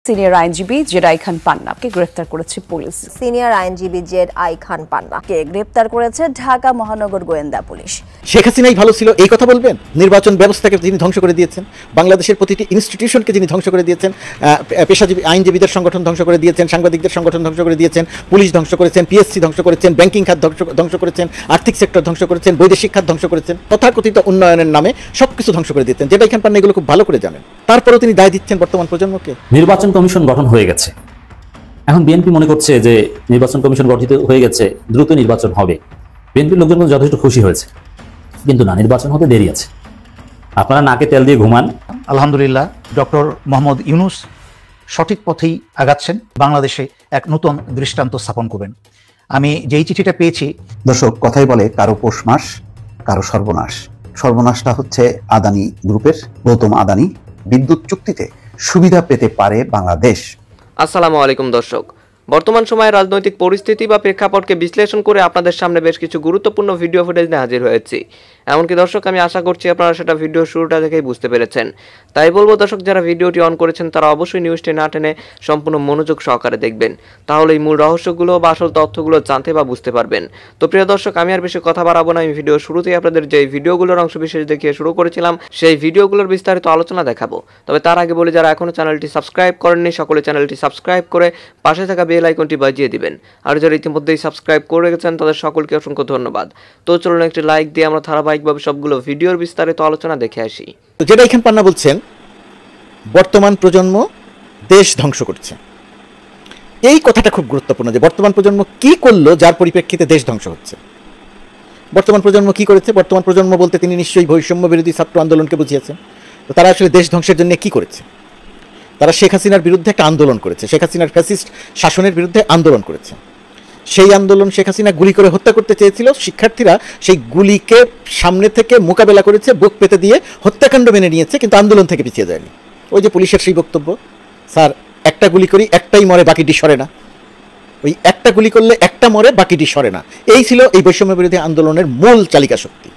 Senior আইনজীবী জেরাই খান পান্নাকে গ্রেফতার করেছে পুলিশ। সিনিয়র আইনজীবী জেরাই খান পান্নাকে গ্রেফতার করেছে ঢাকা মহানগর গোয়েন্দা পুলিশ। শেখ হাসিনাই ভালো ছিল এই কথা বলবেন? নির্বাচন ব্যবস্থাকে যিনি ধ্বংস করে দিয়েছেন, বাংলাদেশের প্রতিটি ইনস্টিটিউশনকে যিনি ধ্বংস করে দিয়েছেন, পেশাজীবী আইনজীবীদের সংগঠন ধ্বংস করে দিয়েছেন, সাংবাদিকদের সংগঠন ধ্বংস করে দিয়েছেন, পুলিশ ধ্বংস করেছেন, পিএসসি ধ্বংস করেছেন, ব্যাংকিং খাত ধ্বংস করেছেন, আর্থিক সেক্টর ধ্বংস করেছেন, বৈদেশিক খাত ধ্বংস করেছেন, তথাকথিত উন্নয়নের নামে সবকিছু ধ্বংস করে দিয়েছেন। জেরাই খান পান্না এগুলো খুব ভালো করে জানেন, তারপরেও তিনি দায় দিচ্ছেন বর্তমান প্রজন্মকে। নির্বাচন কমিশন গঠন হয়ে গেছে, এখন বিএনপি মনে করছে যে নির্বাচন কমিশন গঠিত হয়ে গেছে, দ্রুত নির্বাচন হবে। বিএনপির লোকজন যথেষ্ট খুশি হয়েছে, কিন্তু না, নির্বাচন হতে দেরি আছে। আপনারা নাকে তেল দিয়ে ঘুমান। আলহামদুলিল্লাহ, ডক্টর মোহাম্মদ ইউনূস সঠিক পথেই আগাচ্ছেন, বাংলাদেশে এক নতুন দৃষ্টান্ত স্থাপন করবেন। আমি যেই চিঠিটা পেয়েছি, দর্শক, কথাই বলে কারো পৌষ মাস কারো সর্বনাশ। সর্বনাশটা হচ্ছে আদানি গ্রুপের। গৌতম আদানি বিদ্যুৎ চুক্তিতে সুবিধা পেতে পারে বাংলাদেশ। আসসালামু আলাইকুম দর্শক, বর্তমান সময়ে রাজনৈতিক পরিস্থিতি বা প্রেক্ষাপটকে বিশ্লেষণ করে আপনাদের সামনে বেশ কিছু গুরুত্বপূর্ণ ভিডিও ফুটেজ নিয়ে হাজির হয়েছি। এমনকি দর্শক, আমি আশা করছি আপনারা সেটা ভিডিও শুরুটা দেখেই বুঝতে পেরেছেন। তাই বলবো দর্শক, যারা ভিডিওটি অন করেছেন তারা অবশ্যই নিউজটি না টেনে সম্পূর্ণ মনোযোগ সহকারে দেখবেন, তাহলে এই মূল রহস্যগুলো বা আসল তথ্যগুলো জানতে বা বুঝতে পারবেন। তো প্রিয় দর্শক, আমি আর বেশি কথা বাড়াবো না। আমি ভিডিও শুরুতেই আপনাদের যে ভিডিওগুলোর অংশ বিশেষ দেখিয়ে শুরু করেছিলাম, সেই ভিডিওগুলোর বিস্তারিত আলোচনা দেখাবো। তবে তার আগে বলি, যারা এখনো চ্যানেলটি সাবস্ক্রাইব করেননি সকলে চ্যানেলটি সাবস্ক্রাইব করে পাশে থাকা বেল আইকনটি বাজিয়ে দিবেন। আর যারা ইতিমধ্যেই সাবস্ক্রাইব করে রেখেছেন তাদের সকলকে অসংখ্য ধন্যবাদ। তো চলুন একটি লাইক দিয়ে আমরা ধারাবাহিকভাবে সবগুলো ভিডিওর বিস্তারিত আলোচনা দেখে আসি। জেরাই খান পান্না বলছেন বর্তমান প্রজন্ম দেশ ধ্বংস করছে। এই কথাটা খুব গুরুত্বপূর্ণ যে বর্তমান প্রজন্ম কি করলো যার পরিপ্রেক্ষিতে দেশ ধ্বংস হচ্ছে। বর্তমান প্রজন্ম কি করেছে? বর্তমান প্রজন্ম বলতে তিনি নিশ্চয়ই বৈষম্য বিরোধী ছাত্র আন্দোলনকে বুঝিয়েছেন। তো তারা আসলে দেশ ধ্বংসের জন্য কি করেছে? তারা শেখ হাসিনার বিরুদ্ধে একটা আন্দোলন করেছে, শেখ হাসিনার ফ্যাসিস্ট শাসনের বিরুদ্ধে আন্দোলন করেছে। সেই আন্দোলন শেখ হাসিনা গুলি করে হত্যা করতে চেয়েছিল, শিক্ষার্থীরা সেই গুলিকে সামনে থেকে মোকাবেলা করেছে, বুক পেতে দিয়ে হত্যাকাণ্ড মেনে নিয়েছে, কিন্তু আন্দোলন থেকে পিছিয়ে যায়নি। ওই যে পুলিশের সেই বক্তব্য, স্যার একটা গুলি করি একটাই মরে বাকিটি সরে না, ওই একটা গুলি করলে একটা মরে বাকিটি সরে না, এই ছিল এই বৈষম্য বিরোধী আন্দোলনের মূল চালিকা শক্তি।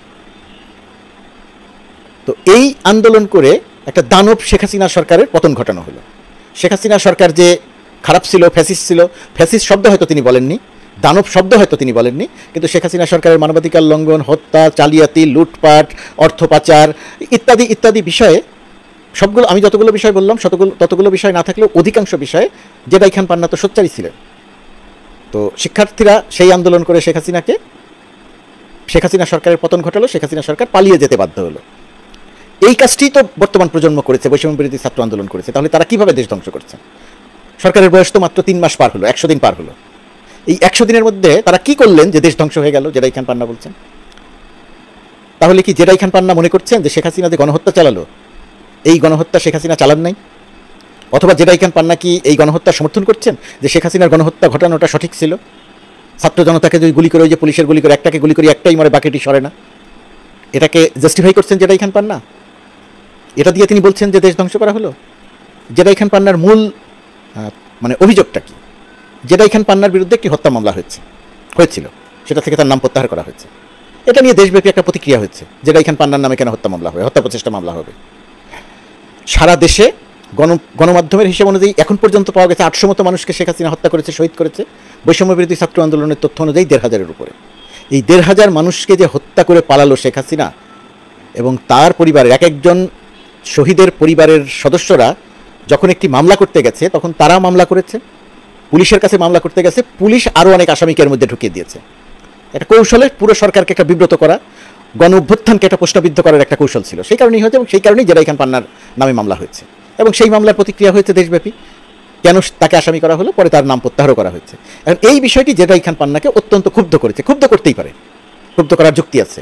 তো এই আন্দোলন করে একটা দানব শেখ হাসিনা সরকারের পতন ঘটানো হলো। শেখ হাসিনা সরকার যে খারাপ ছিল, ফ্যাসিস্ট ছিল, ফ্যাসিস্ট শব্দ হয়তো তিনি বলেননি, দানব শব্দ হয়তো তিনি বলেননি, কিন্তু শেখ হাসিনা সরকারের মানবাধিকার লঙ্ঘন, হত্যা, জালিয়াতি, লুটপাট, অর্থ পাচার ইত্যাদি ইত্যাদি বিষয়ে সবগুলো, আমি যতগুলো বিষয় বললাম ততগুলো বিষয় না থাকলেও অধিকাংশ বিষয়ে জেরাই খান পান্না তো সোচ্চারই ছিলেন। তো শিক্ষার্থীরা সেই আন্দোলন করে শেখ হাসিনা সরকারের পতন ঘটালো, শেখ হাসিনা সরকার পালিয়ে যেতে বাধ্য হলো। এই কাজটি তো বর্তমান প্রজন্ম করেছে, বৈষম্য বিরোধী ছাত্র আন্দোলন করেছে। তাহলে তারা কিভাবে দেশ ধ্বংস করছে? সরকারের বয়স তো মাত্র 3 মাস পার হলো, 100 দিন পার হলো। এই 100 দিনের মধ্যে তারা কি করলেন যে দেশ ধ্বংস হয়ে গেল? জেরাই খান পান্না বলছেন। তাহলে কি জেরাই খান পান্না মনে করছেন যে শেখ হাসিনা যে গণহত্যা চালালো, এই গণহত্যা শেখ হাসিনা চালান নাই? অথবা জেরাই খান পান্না কি এই গণহত্যা সমর্থন করছেন যে শেখ হাসিনার গণহত্যা ঘটানোটা সঠিক ছিল? ছাত্র জনতাকে যদি গুলি করে, ওই যে পুলিশের গুলি করে একটাকে গুলি করি একটাই মরে বাকিটি সরে না, এটাকে জাস্টিফাই করছেন জেরাই খান পান্না? এটা দিয়ে তিনি বলছেন যে দেশ ধ্বংস করা হলো? জেরাই খান পান্নার মূল অভিযোগটা কি? জেরাই খান পান্নার বিরুদ্ধে একটি হত্যা মামলা হয়েছিল, সেটা থেকে তার নাম প্রত্যাহার করা হয়েছে। এটা নিয়ে দেশব্যাপী একটা প্রতিক্রিয়া হয়েছে, জেরাই খান পান্নার নামে কেন হত্যা মামলা হবে, হত্যা প্রচেষ্টা মামলা হবে। সারা দেশে গণমাধ্যমের হিসেব অনুযায়ী এখন পর্যন্ত পাওয়া গেছে 800 মতো মানুষকে শেখ হাসিনা হত্যা করেছে, শহীদ করেছে। বৈষম্য বিরোধী ছাত্র আন্দোলনের তথ্য অনুযায়ী 1,500-এর উপরে। এই 1,500 মানুষকে যে হত্যা করে পালালো শেখ হাসিনা, এবং তার পরিবারের একজন শহীদের পরিবারের সদস্যরা যখন একটি মামলা করতে গেছে তখন তারা মামলা করেছে, পুলিশের কাছে মামলা করতে গেছে, পুলিশ আরও অনেক আসামিকে এর মধ্যে ঢুকিয়ে দিয়েছে। একটা কৌশলে পুরো সরকারকে একটা বিব্রত করা, গণ অভ্যুত্থানকে একটা প্রশ্নবিদ্ধ করার একটা কৌশল ছিল। সেই কারণেই হয়েছে, এবং সেই কারণেই জেরাই খান পান্নার নামে মামলা হয়েছে, এবং সেই মামলার প্রতিক্রিয়া হয়েছে দেশব্যাপী। কেন তাকে আসামি করা হলো, পরে তার নাম প্রত্যাহারও করা হয়েছে। এখন এই বিষয়টি জেরাই খান পান্নাকে অত্যন্ত ক্ষুব্ধ করেছে। ক্ষুব্ধ করতেই পারে, ক্ষুব্ধ করার যুক্তি আছে।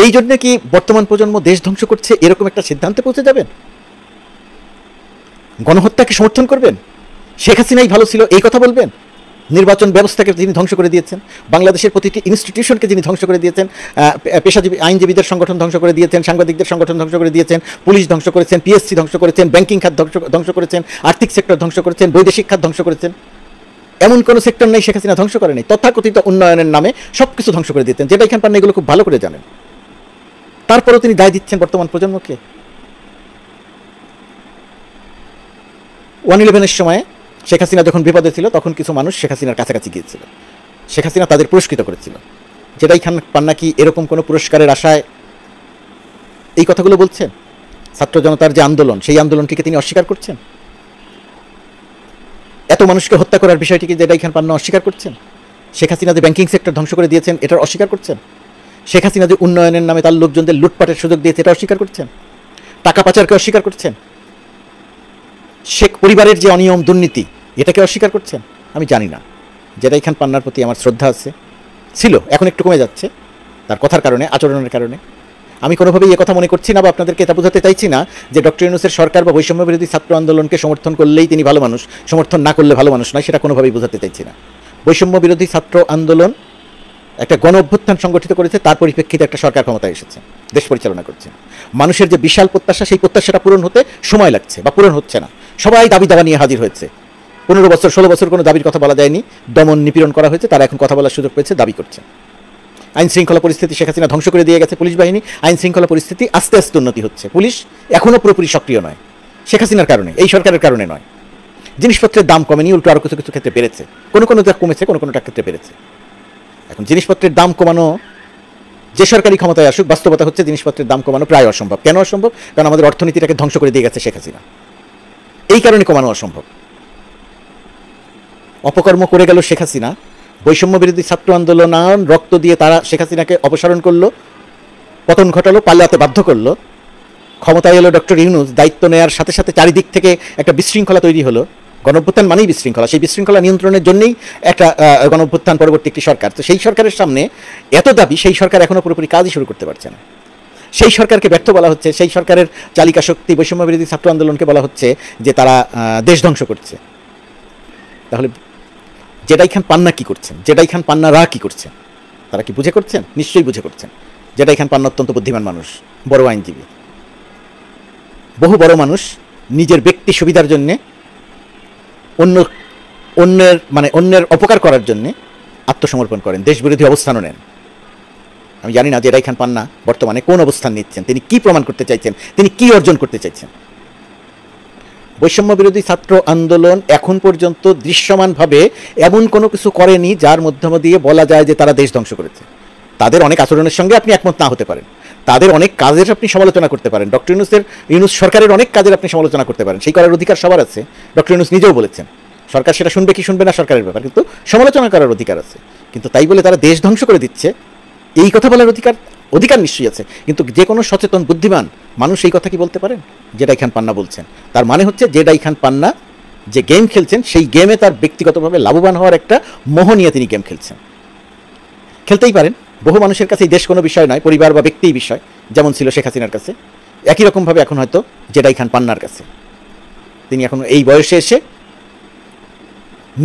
এই জন্য কি বর্তমান প্রজন্ম দেশ ধ্বংস করছে এরকম একটা সিদ্ধান্তে পৌঁছে যাবেন? গণহত্যাকে সমর্থন করবেন? শেখ হাসিনাই ভালো ছিল এই কথা বলবেন? নির্বাচন ব্যবস্থাকে যিনি ধ্বংস করে দিয়েছেন, বাংলাদেশের প্রতিটি ইনস্টিটিউশনকে যিনি ধ্বংস করে দিয়েছেন, পেশাজীবী আইনজীবীদের সংগঠন ধ্বংস করে দিয়েছেন, সাংবাদিকদের সংগঠন ধ্বংস করে দিয়েছেন, পুলিশ ধ্বংস করেছেন, পিএসসি ধ্বংস করেছেন, ব্যাংকিং খাত ধ্বংস করেছেন, আর্থিক সেক্টর ধ্বংস করেছেন, বৈদেশিক খাত ধ্বংস করেছেন। এমন কোনো সেক্টর নেই শেখ হাসিনা ধ্বংস করেনি। তথাকথিত উন্নয়নের নামে সবকিছু ধ্বংস করে দিতেন। জেরাই খান পান্না এগুলো খুব ভালো করে জানেন, তারপরেও তিনি দায় দিচ্ছেন বর্তমান প্রজন্মকে। 1/11-এর সময় শেখ হাসিনা যখন বিপদে ছিল তখন কিছু মানুষ শেখ হাসিনার কাছাকাছি গিয়েছিল, শেখ হাসিনা তাদের পুরস্কৃত করেছিল। জেডাই খান পান্না কি এরকম কোনো পুরস্কারের আশায় এই কথাগুলো বলছেন? ছাত্র জনতার যে আন্দোলন, সেই আন্দোলনটিকে তিনি অস্বীকার করছেন? এত মানুষকে হত্যা করার বিষয়টিকে জেডাই খান পান্না অস্বীকার করছেন? শেখ হাসিনা যে ব্যাংকিং সেক্টর ধ্বংস করে দিয়েছেন এটার অস্বীকার করছেন? শেখ হাসিনা যে উন্নয়নের নামে তার লোকজনদের লুটপাটের সুযোগ দিয়েছে এটা অস্বীকার করছেন? টাকা পাচারকে অস্বীকার করছেন? শেখ পরিবারের যে অনিয়ম দুর্নীতি এটাকে অস্বীকার করছেন? আমি জানি না। জেডাই খান পান্নার প্রতি আমার শ্রদ্ধা আছে, ছিল, এখন একটু কমে যাচ্ছে তার কথার কারণে, আচরণের কারণে। আমি কোনোভাবেই কথা মনে করছি না বা আপনাদেরকে এটা বোঝাতে চাইছি না যে ডক্টর ইউনূসের সরকার বা বৈষম্য বিরোধী ছাত্র আন্দোলনকে সমর্থন করলেই তিনি ভালো মানুষ, সমর্থন না করলে ভালো মানুষ নয়, সেটা কোনোভাবেই বোঝাতে চাইছি না। বৈষম্য বিরোধী ছাত্র আন্দোলন একটা গণ অভ্যুত্থান সংগঠিত করেছে, তার পরিপ্রেক্ষিতে একটা সরকার ক্ষমতায় এসেছে, দেশ পরিচালনা করছে। মানুষের যে বিশাল প্রত্যাশা, সেই প্রত্যাশাটা পূরণ হতে সময় লাগছে বা পূরণ হচ্ছে না। সবাই দাবি দাবা নিয়ে হাজির হয়েছে। 15 বছর 16 বছর কোনো দাবির কথা বলা যায়নি, দমন নিপীড়ন করা হয়েছে, তারা এখন কথা বলার সুযোগ পেয়েছে, দাবি করছে। আইন শৃঙ্খলা পরিস্থিতি শেখ হাসিনা ধ্বংস করে দিয়ে গেছে পুলিশ বাহিনী, আইন শৃঙ্খলা পরিস্থিতি আস্তে আস্তে উন্নতি হচ্ছে। পুলিশ এখনও পুরোপুরি সক্রিয় নয়, শেখ হাসিনার কারণে, এই সরকারের কারণে নয়। জিনিসপত্রের দাম কমেনি, উল্টো আরও কিছু কিছু ক্ষেত্রে বেড়েছে, কোনোটা কমেছে, কোনোটা ক্ষেত্রে বেড়েছে। এখন জিনিসপত্রের দাম কমানো, যে সরকারি ক্ষমতায় আসুক, বাস্তবতা হচ্ছে জিনিসপত্রের দাম কমানো প্রায় অসম্ভব। কেন অসম্ভব? কারণ আমাদের অর্থনীতিটাকে ধ্বংস করে দিয়ে গেছে শেখ হাসিনা, এই কারণে কমানো অসম্ভব। অপকর্ম করে গেল শেখ হাসিনা, বৈষম্য বিরোধী ছাত্র আন্দোলন রক্ত দিয়ে তারা শেখ হাসিনাকে অপসারণ করলো, পতন ঘটালো, পাল্লাতে বাধ্য করলো। ক্ষমতায় এলো ডক্টর ইউনূস, দায়িত্ব নেওয়ার সাথে সাথে চারিদিক থেকে একটা বিশৃঙ্খলা তৈরি হলো। গণঅভ্যুত্থান মানেই বিশৃঙ্খলা, সেই বিশৃঙ্খলা নিয়ন্ত্রণের জন্যই একটা গণঅভ্যুত্থান পরবর্তী একটি সরকার। তো সেই সরকারের সামনে এত দাবি, সেই সরকার এখনও পুরোপুরি কাজই শুরু করতে পারছে না। সেই সরকারকে ব্যর্থ বলা হচ্ছে, সেই সরকারের চালিকা শক্তি বৈষম্য বিরোধী ছাত্র আন্দোলনকে বলা হচ্ছে যে তারা দেশ ধ্বংস করছে। তাহলে জেডাই খান পান্না কি করছেন? জেডাই খান পান্নারা কি করছেন? তারা কি বুঝে করছেন? নিশ্চয়ই বুঝে করছেন। জেডাই খান পান্না অত্যন্ত বুদ্ধিমান মানুষ, বড় আইনজীবী। বহু বড় মানুষ নিজের ব্যক্তি সুবিধার জন্যে, অন্যের অপকার করার জন্যে আত্মসমর্পণ করেন, দেশবিরোধী অবস্থানও নেন। আমি জানি না জেডাই খান পান্না বর্তমানে কোন অবস্থান নিচ্ছেন, তিনি কি প্রমাণ করতে চাইছেন, তিনি কি অর্জন করতে চাইছেন। বৈষম্য বিরোধী ছাত্র আন্দোলন এখন পর্যন্ত দৃশ্যমানভাবে এমন কোনো কিছু করেনি যার মাধ্যম দিয়ে বলা যায় যে তারা দেশ ধ্বংস করেছে। তাদের অনেক আচরণের সঙ্গে আপনি একমত না হতে পারেন, তাদের অনেক কাজের আপনি সমালোচনা করতে পারেন, ডক্টর ইউনূস সরকারের অনেক কাজের আপনি সমালোচনা করতে পারেন, সেই করার অধিকার সবার আছে। ডক্টর ইউনূস নিজেও বলেছেন সরকার সেটা শুনবে কি শুনবে না সরকারের ব্যাপার, কিন্তু সমালোচনা করার অধিকার আছে। কিন্তু তাই বলে তারা দেশ ধ্বংস করে দিচ্ছে এই কথা বলার অধিকার নিশ্চয়ই আছে। কিন্তু যে কোনো সচেতন বুদ্ধিমান মানুষ এই কথা কি বলতে পারেন? জেডাই খান পান্না বলছেন, তার মানে হচ্ছে জেডাই খান পান্না যে গেম খেলছেন, সেই গেমে তার ব্যক্তিগতভাবে লাভবান হওয়ার একটা মোহ নিয়ে তিনি গেম খেলছেন। খেলতেই পারেন, বহু মানুষের কাছে এই দেশ কোনো বিষয় নয়, পরিবার বা ব্যক্তিই বিষয়, যেমন ছিল শেখ হাসিনার কাছে, একই রকমভাবে এখন হয়তো জেডাই খান পান্নার কাছে। তিনি এখন এই বয়সে এসে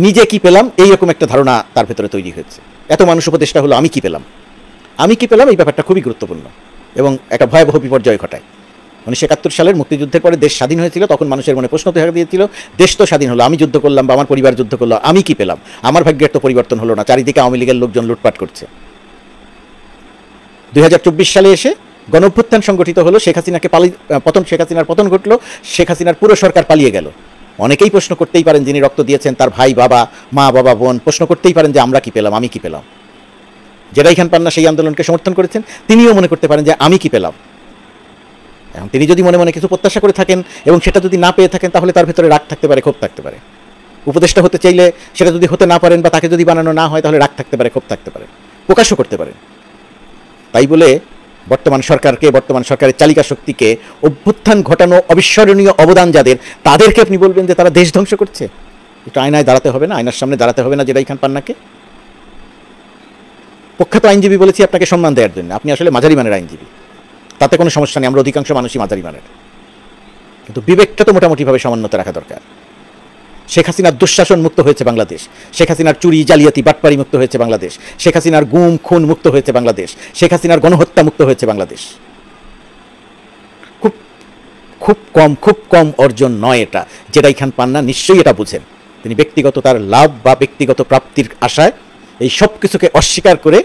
নিজে কি পেলাম এইরকম একটা ধারণা তার ভেতরে তৈরি হয়েছে। এত মানুষ উপদেষ্টা হলো, আমি কি পেলাম, এই ব্যাপারটা খুবই গুরুত্বপূর্ণ এবং একটা ভয়াবহ বিপর্যয় ঘটায়। 1971 সালের মুক্তিযুদ্ধের পরে দেশ স্বাধীন হয়েছিল, তখন মানুষের মনে প্রশ্ন দেখা দিয়েছিল, দেশ তো স্বাধীন হলো, আমি যুদ্ধ করলাম বা আমার পরিবার যুদ্ধ করলো, আমি কি পেলাম, আমার ভাগ্যের তো পরিবর্তন হলো না, চারিদিকে আওয়ামী লীগের লোকজন লুটপাট করছে। 2024 সালে এসে গণঅভ্যুত্থান সংগঠিত হলো, শেখ হাসিনার পতন ঘটলো, শেখ হাসিনার পুরো সরকার পালিয়ে গেল। অনেকেই প্রশ্ন করতেই পারেন, যিনি রক্ত দিয়েছেন, তার ভাই, বাবা, মা, বাবা, বোন, প্রশ্ন করতেই পারেন যে আমরা কি পেলাম, আমি কি পেলাম। জেডাই খান পান্না সেই আন্দোলনকে সমর্থন করেছেন, তিনিও মনে করতে পারেন যে আমি কি পেলাম। এখন তিনি যদি মনে মনে কিছু প্রত্যাশা করে থাকেন এবং সেটা যদি না পেয়ে থাকেন, তাহলে তার ভেতরে রাগ থাকতে পারে, ক্ষোভ থাকতে পারে। উপদেষ্টা হতে চাইলে সেটা যদি হতে না পারেন বা তাকে যদি বানানো না হয়, তাহলে রাগ থাকতে পারে, ক্ষোভ থাকতে পারে, প্রকাশও করতে পারে। তাই বলে বর্তমান সরকারের চালিকা শক্তিকে, অভ্যুত্থান ঘটানো অবিস্মরণীয় অবদান যাদের, তাদেরকে আপনি বলবেন যে তারা দেশ ধ্বংস করছে? এটা আয়নায় দাঁড়াতে হবে না, আয়নার সামনে দাঁড়াতে হবে না জেডাই খান পান্নাকে? প্রখ্যাত আইনজীবী বলেছি আপনাকে সম্মান দেওয়ার জন্য, আপনি আসলে মাঝারি মানের আইনজীবী, তাতে কোনো সমস্যা নেই, আমরা অধিকাংশ মানুষই মাঝারি মানের। কিন্তু বিবেকটা তো মোটামুটিভাবে সমন্বয় রাখা দরকার। শেখ হাসিনার দুঃশাসন মুক্ত হয়েছে বাংলাদেশ, শেখ হাসিনার চুরি, জালিয়াতি, বাটপারি মুক্ত হয়েছে বাংলাদেশ, শেখ হাসিনার গুম খুন মুক্ত হয়েছে বাংলাদেশ, শেখ হাসিনার গণহত্যা মুক্ত হয়েছে বাংলাদেশ। খুব কম অর্জন নয় এটা। জেডাই খান পান্না নিশ্চয়ই এটা বুঝেন। তিনি ব্যক্তিগত তার লাভ বা ব্যক্তিগত প্রাপ্তির আশায় এই সব কিছুকে অস্বীকার করে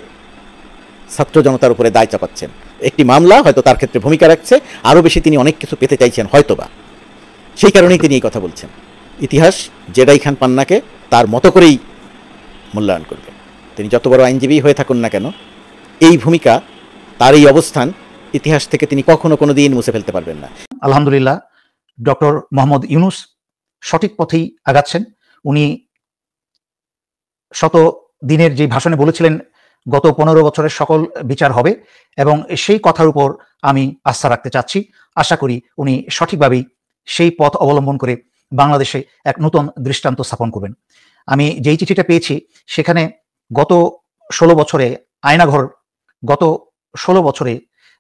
ছাত্র জনতার উপরে দায় চাপাচ্ছেন। একটি মামলা হয়তো তার ক্ষেত্রে ভূমিকা রাখছে, আরও বেশি তিনি অনেক কিছু পেতে চাইছেন হয়তোবা, সেই কারণেই তিনি এই কথা বলছেন। ইতিহাস জেডাই খান পান্নাকে তার মতো করেই মূল্যায়ন করবে। তিনি যত বড় আইনজীবী হয়ে থাকুন না কেন, এই ভূমিকা, তার এই অবস্থান ইতিহাস থেকে তিনি কখনো কোনো দিন মুছে ফেলতে পারবেন না। আলহামদুলিল্লাহ, ডক্টর মোহাম্মদ ইউনুস সঠিক পথেই আগাচ্ছেন। উনি শত দিনের যে ভাষণে বলেছিলেন গত 15 বছরের সকল বিচার হবে, এবং সেই কথার উপর আমি আস্থা রাখতে চাচ্ছি। আশা করি উনি সঠিকভাবেই সেই পথ অবলম্বন করে বাংলাদেশে এক নতুন দৃষ্টান্ত স্থাপন করবেন। আমি যেই চিঠিটা পেয়েছি সেখানে গত 16 বছরে আয়নাঘর, গত 16 বছরে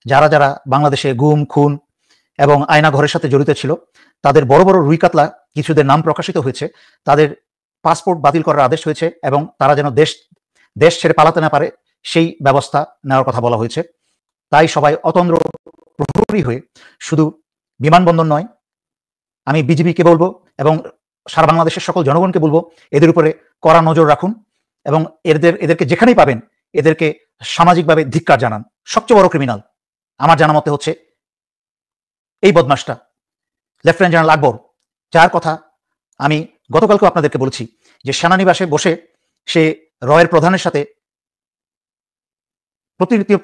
যারা যারা বাংলাদেশে গুম, খুন এবং আয়নাঘরের সাথে জড়িত ছিল তাদের বড় বড় রুই কাতলা কিছুদের নাম প্রকাশিত হয়েছে, তাদের পাসপোর্ট বাতিল করার আদেশ হয়েছে এবং তারা যেন দেশ ছেড়ে পালাতে না পারে সেই ব্যবস্থা নেওয়ার কথা বলা হয়েছে। তাই সবাই অতন্দ্র প্রহরী হয়ে শুধু বিমানবন্দর নয়, আমি বিজিবিকে বলবো এবং সারা বাংলাদেশের সকল জনগণকে বলবো এদের উপরে কড়া নজর রাখুন এবং এদেরকে যেখানেই পাবেন এদেরকে সামাজিকভাবে ধিক্কার জানান। সবচেয়ে বড় ক্রিমিনাল আমার জানা মতে হচ্ছে এই বদমাসটা লেফটেন্যান্ট জেনারেল আকবর, যার কথা আমি গতকালকে আপনাদেরকে বলেছি যে সেনানিবাসে বসে সে রয়ের প্রধানের সাথে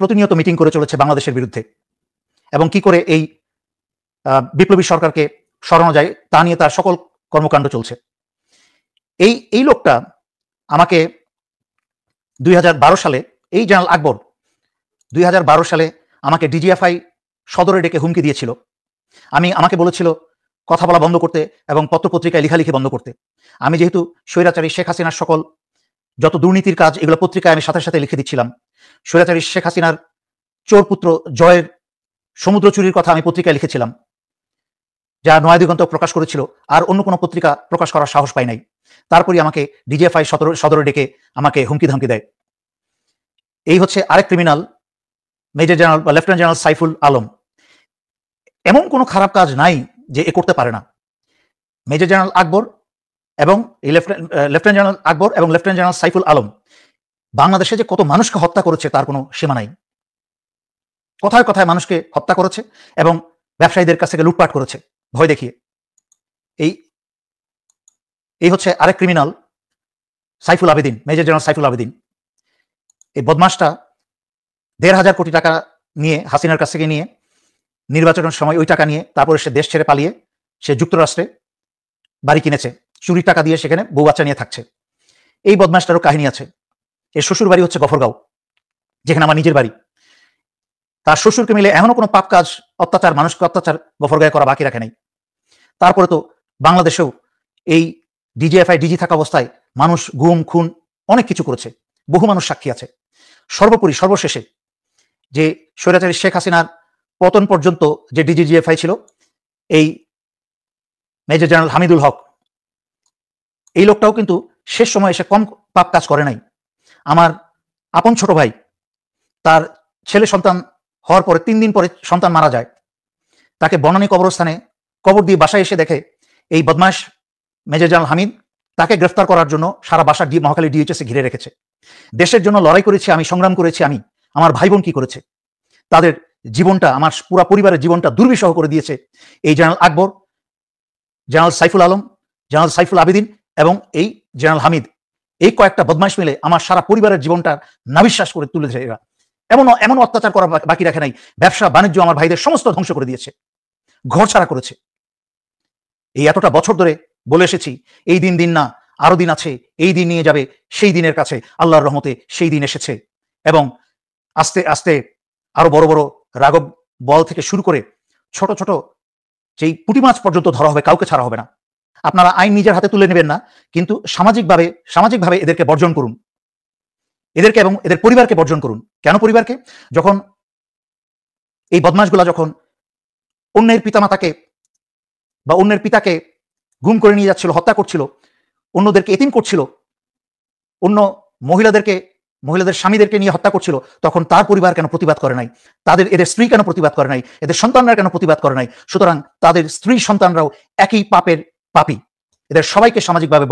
প্রতিনিয়ত মিটিং করে চলেছে বাংলাদেশের বিরুদ্ধে, এবং কি করে এই বিপ্লবী সরকারকে সরানো যায় তা নিয়ে তার সকল কর্মকাণ্ড চলছে। এই লোকটা আমাকে 2012 সালে, এই জেনারেল আকবর 2012 সালে আমাকে ডিজিএফআই সদরে ডেকে হুমকি দিয়েছিল। আমাকে বলেছিল কথা বলা বন্ধ করতে এবং পত্রপত্রিকায় লেখালেখি বন্ধ করতে। আমি যেহেতু স্বৈরাচারী শেখ হাসিনার সকল যত দুর্নীতির কাজ এগুলো পত্রিকায় আমি সাথে সাথে লিখে দিচ্ছিলাম। স্বৈরাচারী শেখ হাসিনার চোর পুত্র জয়ের সমুদ্র চুরির কথা আমি পত্রিকায় লিখেছিলাম, যা নয়া দিগন্ত প্রকাশ করেছিল, আর অন্য কোনো পত্রিকা প্রকাশ করার সাহস পাই নাই। তারপরে আমাকে ডিজিএফআই সদরে ডেকে আমাকে হুমকি ধামকি দেয়। এই হচ্ছে আরেক ক্রিমিনাল, মেজর জেনারেল বা লেফটেন্যান্ট জেনারেল সাইফুল আলম। এমন কোনো খারাপ কাজ নাই যে এ করতে পারে না। মেজর জেনারেল আকবর এবং এই লেফটেন্যান্ট জেনারেল আকবর এবং লেফটেন্যান্ট জেনারেল সাইফুল আলম বাংলাদেশে যে কত মানুষকে হত্যা করেছে তার কোনো সীমা নাই। কথায় কথায় মানুষকে হত্যা করেছে এবং ব্যবসায়ীদের কাছ থেকে লুটপাট করেছে ভয় দেখিয়ে। এই হচ্ছে আরেক criminal Saiful Abedin, major general Saiful Abedin. এই বদমাসটা 1,500 কোটি টাকা নিয়ে হাসিনার কাছ থেকে নিয়ে নির্বাচনের সময় ওই টাকা নিয়ে তারপরে সে দেশ ছেড়ে পালিয়ে সে যুক্তরাষ্ট্রে বাড়ি কিনেছে, চুরির টাকা দিয়ে সেখানে বউ বাচ্চা নিয়ে থাকছে। এই বদমাসটারও কাহিনী আছে। এর শ্বশুর বাড়ি হচ্ছে গফরগাঁও, যেখানে আমার নিজের বাড়ি। তার শ্বশুরকে মিলে এমনও কোনো পাপ কাজ, অত্যাচার, মানুষকে অত্যাচার গফরগাঁয়ে করা বাকি রাখে নাই। তারপরে তো বাংলাদেশেও এই ডিজিএফআই ডিজি থাকা অবস্থায় মানুষ গুম, খুন অনেক কিছু করেছে, বহু মানুষ সাক্ষী আছে। সর্বোপরি সর্বশেষে যে স্বৈরাচারী শেখ হাসিনার পতন পর্যন্ত যে ডিজিএফআই ছিল, এই মেজর জেনারেল হামিদুল হক, এই লোকটাও কিন্তু শেষ সময় এসে কম পাপ কাজ করে নাই। আমার আপন ছোট ভাই, তার ছেলে সন্তান হওয়ার পরে 3 দিন পরে সন্তান মারা যায়, তাকে বনানী কবরস্থানে কবর দিয়ে বাসায় এসে দেখে এই বদমাশ মেজর জেনারেল হামিদ তাকে গ্রেফতার করার জন্য সারা বাসা মহাখালী ডিএইচএস ঘিরে রেখেছে। দেশের জন্য লড়াই করেছি আমি, সংগ্রাম করেছি আমি, আমার ভাই বোন কি করেছে, তাদের জীবনটা, আমার পুরা পরিবারের জীবনটা দুর্বিষহ করে দিয়েছে এই জেনারেল আকবর, জেনারেল সাইফুল আলম, জেনারেল সাইফুল আবেদিন এবং এই জেনারেল হামিদ। এই কয়েকটা বদমাশ মিলে আমার সারা পরিবারের জীবনটা নাবিশ্বাস করে তুলেছে। এরা এমন অত্যাচার করা বাকি রাখে নাই। ব্যবসা বাণিজ্য আমার ভাইদের সমস্ত ধ্বংস করে দিয়েছে, ঘর ছাড়া করেছে। এই এতটা বছর ধরে বলে এসেছি এই দিন না, আরো দিন আছে, এই দিন নিয়ে যাবে সেই দিনের কাছে। আল্লাহর রহমতে সেই দিন এসেছে এবং আস্তে আস্তে আরো বড় বড় রাঘব বল থেকে শুরু করে ছোট ছোট যেই পুঁটি মাছ পর্যন্ত ধরা হবে, কাউকে ছাড়া হবে না। আপনারা আইন নিজের হাতে তুলে নেবেন না, কিন্তু সামাজিকভাবে এদেরকে বর্জন করুন, এদেরকে এবং এদের পরিবারকে বর্জন করুন। কেন পরিবারকে? যখন এই বদমাশগুলা যখন অন্যের পিতামাতাকে বা অন্যের পিতাকে গুম করে নিয়ে যাচ্ছিল, হত্যা করছিল, অন্যদেরকে এতিম করছিল, অন্য মহিলাদের স্বামীদেরকে নিয়ে হত্যা করছিল, তখন তার পরিবার কেন প্রতিবাদ করে নাই? এদের স্ত্রী কেন প্রতিবাদ করে নাই? এদের সন্তানরা কেন প্রতিবাদ করে নাই? সুতরাং তাদের স্ত্রী সন্তানরাও একই পাপের পাপী। এদের সবাইকে সামাজিকভাবে